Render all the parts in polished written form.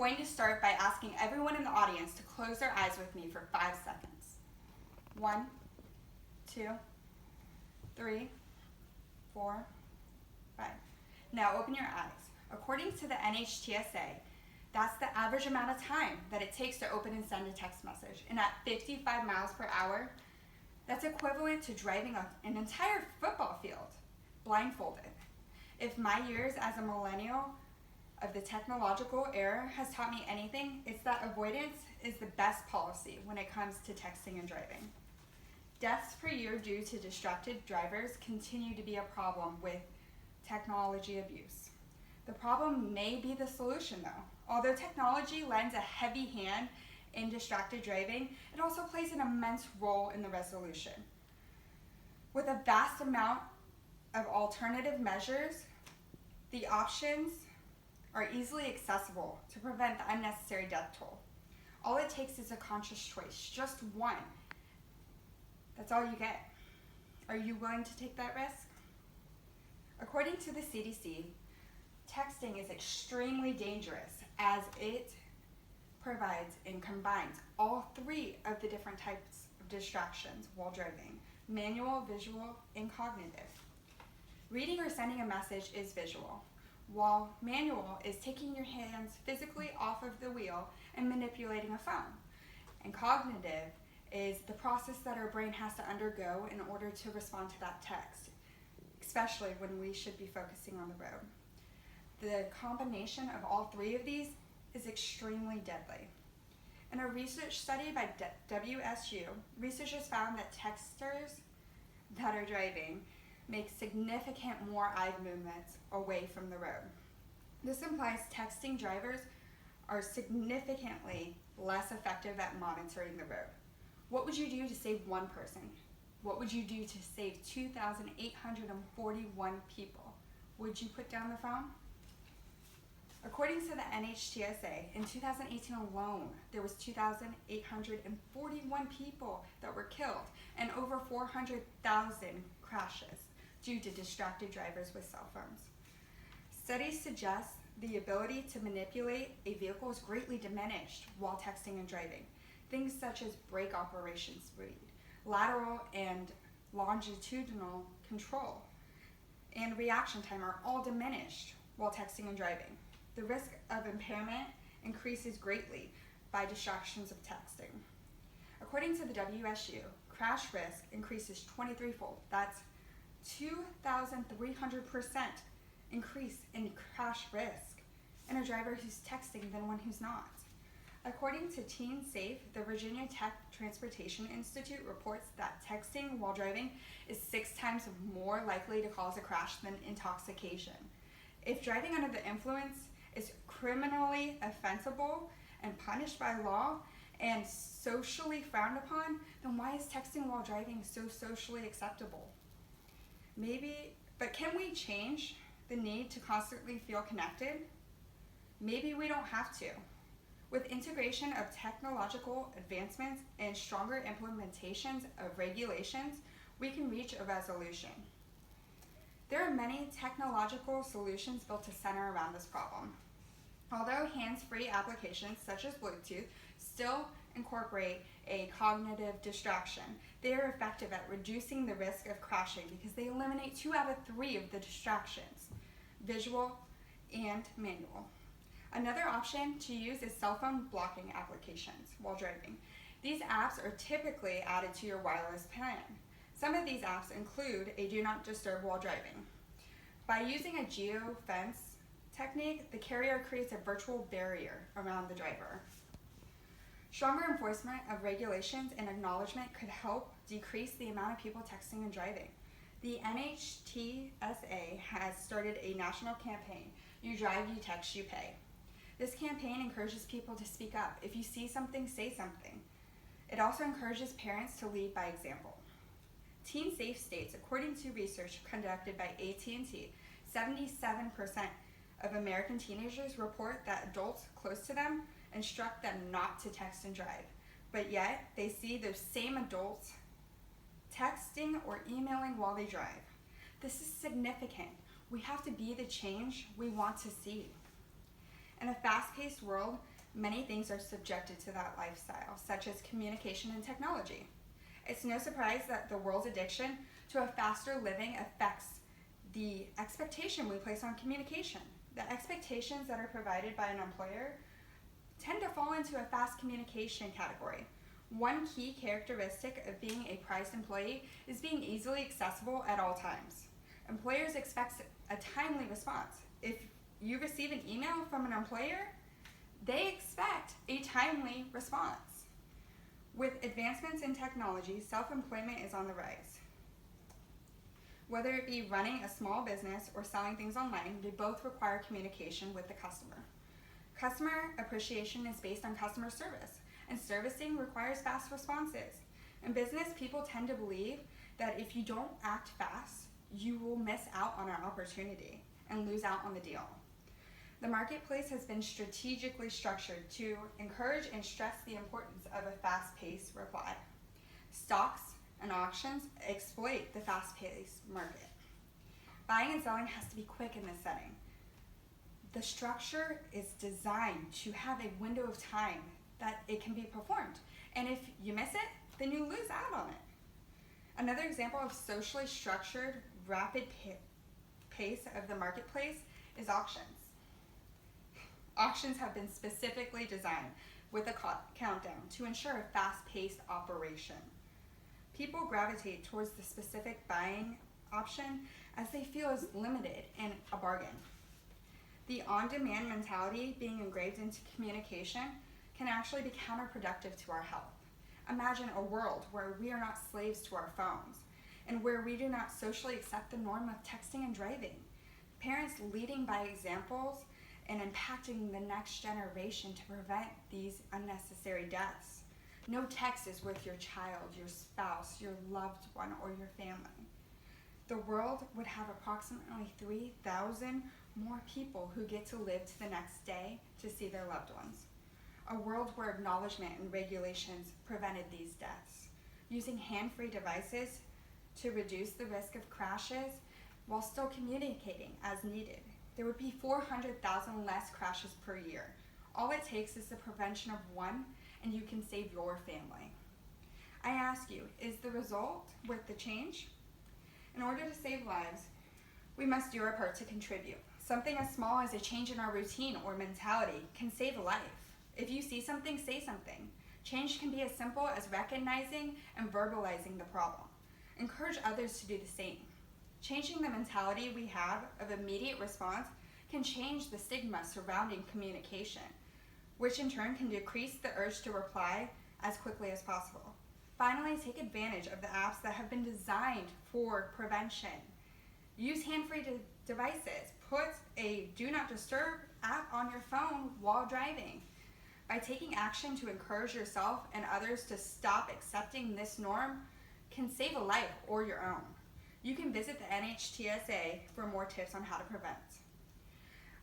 going to start by asking everyone in the audience to close their eyes with me for 5 seconds. 1, 2, 3, 4, 5. Now open your eyes. According to the NHTSA, that's the average amount of time that it takes to open and send a text message. And at 55 miles per hour, that's equivalent to driving an entire football field blindfolded. If my years as a millennial of the technological era has taught me anything, it's that avoidance is the best policy when it comes to texting and driving. Deaths per year due to distracted drivers continue to be a problem with technology abuse. The problem may be the solution though. Although technology lends a heavy hand in distracted driving, it also plays an immense role in the resolution. With a vast amount of alternative measures, the options are easily accessible to prevent the unnecessary death toll. All it takes is a conscious choice, just one. That's all you get. Are you willing to take that risk? According to the CDC, texting is extremely dangerous as it provides and combines all 3 of the different types of distractions while driving: manual, visual, and cognitive. Reading or sending a message is visual, while manual is taking your hands physically off of the wheel and manipulating a phone. And cognitive is the process that our brain has to undergo in order to respond to that text, especially when we should be focusing on the road. The combination of all 3 of these is extremely deadly. In a research study by WSU, researchers found that texters that are driving make significant more eye movements away from the road. This implies texting drivers are significantly less effective at monitoring the road. What would you do to save 1 person? What would you do to save 2,841 people? Would you put down the phone? According to the NHTSA, in 2018 alone, there was 2,841 people that were killed and over 400,000 crashes due to distracted drivers with cell phones. Studies suggest the ability to manipulate a vehicle is greatly diminished while texting and driving. Things such as brake operation speed, lateral and longitudinal control, and reaction time are all diminished while texting and driving. The risk of impairment increases greatly by distractions of texting. According to the WSU, crash risk increases 23-fold. That's 2,300% increase in crash risk in a driver who's texting than one who's not. According to Teen Safe, the Virginia Tech Transportation Institute reports that texting while driving is 6 times more likely to cause a crash than intoxication. If driving under the influence is criminally offensible and punished by law and socially frowned upon, then why is texting while driving so socially acceptable? But can we change the need to constantly feel connected? Maybe we don't have to. With integration of technological advancements and stronger implementations of regulations, we can reach a resolution. There are many technological solutions built to center around this problem. Although hands-free applications such as Bluetooth still incorporate a cognitive distraction, they are effective at reducing the risk of crashing because they eliminate 2 out of 3 of the distractions, visual and manual. Another option to use is cell phone blocking applications while driving. These apps are typically added to your wireless plan. Some of these apps include a do not disturb while driving. By using a geofence technique, the carrier creates a virtual barrier around the driver. Stronger enforcement of regulations and acknowledgement could help decrease the amount of people texting and driving. The NHTSA has started a national campaign, You Drive, You Text, You Pay. This campaign encourages people to speak up. If you see something, say something. It also encourages parents to lead by example. Teen Safe states, according to research conducted by AT&T, 77% of American teenagers report that adults close to them instruct them not to text and drive, but yet they see those same adults texting or emailing while they drive. This is significant. We have to be the change we want to see. In a fast-paced world, many things are subjected to that lifestyle, such as communication and technology. It's no surprise that the world's addiction to a faster living affects the expectation we place on communication. The expectations that are provided by an employer tend to fall into a fast communication category. One key characteristic of being a prized employee is being easily accessible at all times. Employers expect a timely response. If you receive an email from an employer, they expect a timely response. With advancements in technology, self-employment is on the rise. Whether it be running a small business or selling things online, they both require communication with the customer. Customer appreciation is based on customer service, and servicing requires fast responses. In business, people tend to believe that if you don't act fast, you will miss out on an opportunity and lose out on the deal. The marketplace has been strategically structured to encourage and stress the importance of a fast-paced reply. Stocks and auctions exploit the fast-paced market. Buying and selling has to be quick in this setting. The structure is designed to have a window of time that it can be performed. And if you miss it, then you lose out on it. Another example of socially structured, rapid pace of the marketplace is auctions. Auctions have been specifically designed with a countdown to ensure a fast-paced operation. People gravitate towards the specific buying option as they feel is limited and a bargain. The on-demand mentality being engraved into communication can actually be counterproductive to our health. Imagine a world where we are not slaves to our phones and where we do not socially accept the norm of texting and driving. Parents leading by examples and impacting the next generation to prevent these unnecessary deaths. No text is with your child, your spouse, your loved one, or your family. The world would have approximately 3,000 more people who get to live to the next day to see their loved ones. A world where acknowledgement and regulations prevented these deaths. Using hand-free devices to reduce the risk of crashes while still communicating as needed. There would be 400,000 less crashes per year. All it takes is the prevention of one, and you can save your family. I ask you, is the result worth the change? In order to save lives, we must do our part to contribute. Something as small as a change in our routine or mentality can save a life. If you see something, say something. Change can be as simple as recognizing and verbalizing the problem. Encourage others to do the same. Changing the mentality we have of immediate response can change the stigma surrounding communication, which in turn can decrease the urge to reply as quickly as possible. Finally, take advantage of the apps that have been designed for prevention. Use hand-free devices. Put a Do Not Disturb app on your phone while driving. By taking action to encourage yourself and others to stop accepting this norm can save a life or your own. You can visit the NHTSA for more tips on how to prevent.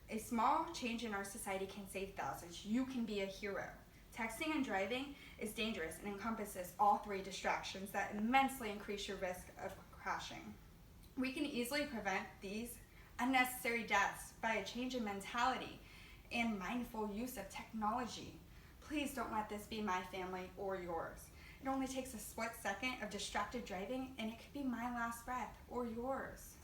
A small change in our society can save thousands. You can be a hero. Texting and driving is dangerous and encompasses all three distractions that immensely increase your risk of crashing. We can easily prevent these unnecessary deaths by a change in mentality and mindful use of technology. Please don't let this be my family or yours. It only takes a split second of distracted driving and it could be my last breath or yours.